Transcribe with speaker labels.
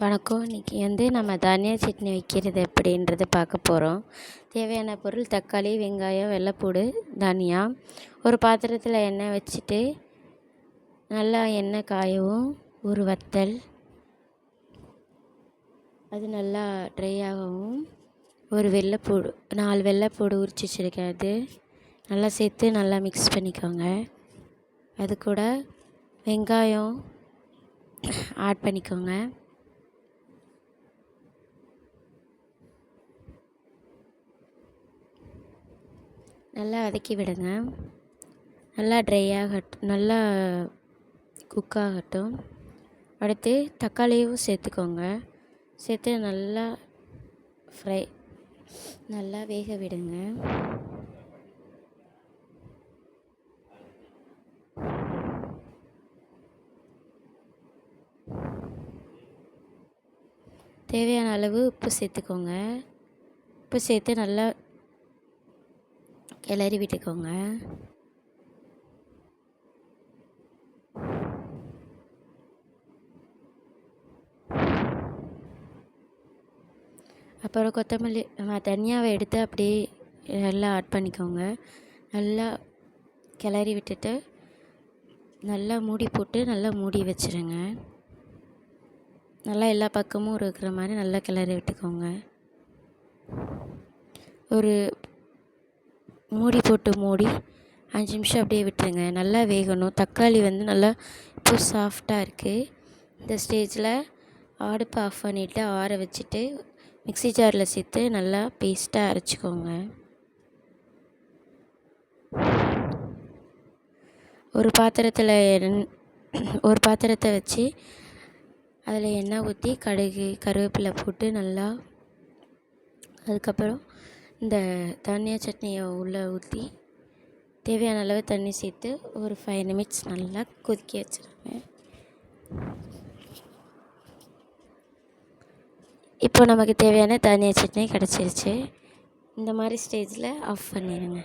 Speaker 1: வணக்கம். இன்றைக்கி நம்ம தனியா சட்னி வைக்கிறது எப்படின்றது பார்க்க போகிறோம். தேவையான பொருள் தக்காளி, வெங்காயம், வெள்ளைப்பூடு, தனியா. ஒரு பாத்திரத்தில் எண்ணெய் வச்சுட்டு நல்லா எண்ணெய் காயவும் ஒரு வத்தல் அது நல்லா ட்ரை ஆகவும் ஒரு வெள்ளைப்பூடு 4 வெள்ளைப்பூடு உரிச்சு வச்சுருக்கேன். அது நல்லா சேர்த்து நல்லா மிக்ஸ் பண்ணிக்கோங்க. அது கூட வெங்காயம் ஆட் பண்ணிக்கோங்க. நல்லா வதக்கி விடுங்க. நல்லா ட்ரை நல்லா குக் ஆகட்டும். அடுத்து தக்காளியும் சேர்த்துக்கோங்க. சேர்த்து நல்லா வேக விடுங்க. தேவையான அளவு உப்பு சேர்த்துக்கோங்க. உப்பு சேர்த்து நல்லா கிளறி விட்டுக்கோங்க. அப்புறம் கொத்தமல்லி தனியாவை எடுத்து அப்படியே நல்லா ஆட் பண்ணிக்கோங்க. நல்லா கிளறி விட்டுட்டு நல்லா மூடி போட்டு நல்லா மூடி வச்சுருங்க. நல்லா எல்லா பக்கமும் இருக்கிற மாதிரி நல்லா கிளறி விட்டுக்கோங்க. ஒரு மூடி 5 நிமிஷம் அப்படியே விட்டுருங்க. நல்லா வேகணும். தக்காளி நல்லா இப்போ சாஃப்டாக இருக்குது. இந்த ஸ்டேஜில் அடுப்பை ஆஃப் பண்ணிவிட்டு ஆற வச்சுட்டு மிக்ஸி ஜாரில் சேர்த்து நல்லா பேஸ்ட்டாக அரைச்சிக்கோங்க. ஒரு பாத்திரத்தை வச்சு அதில் எண்ணெய் ஊற்றி கடுகு கருவேப்பிலை போட்டு நல்லா அதுக்கப்புறம் இந்த தனியா சட்னியை உள்ளே ஊற்றி தேவையான அளவு தண்ணி சேர்த்து ஒரு 5 நிமிட்ஸ் நல்லா கொதிக்க வச்சுருங்க. இப்போ நமக்கு தேவையான தனியா சட்னி கிடச்சிருச்சு. இந்த மாதிரி ஸ்டேஜில் ஆஃப் பண்ணிடுங்க.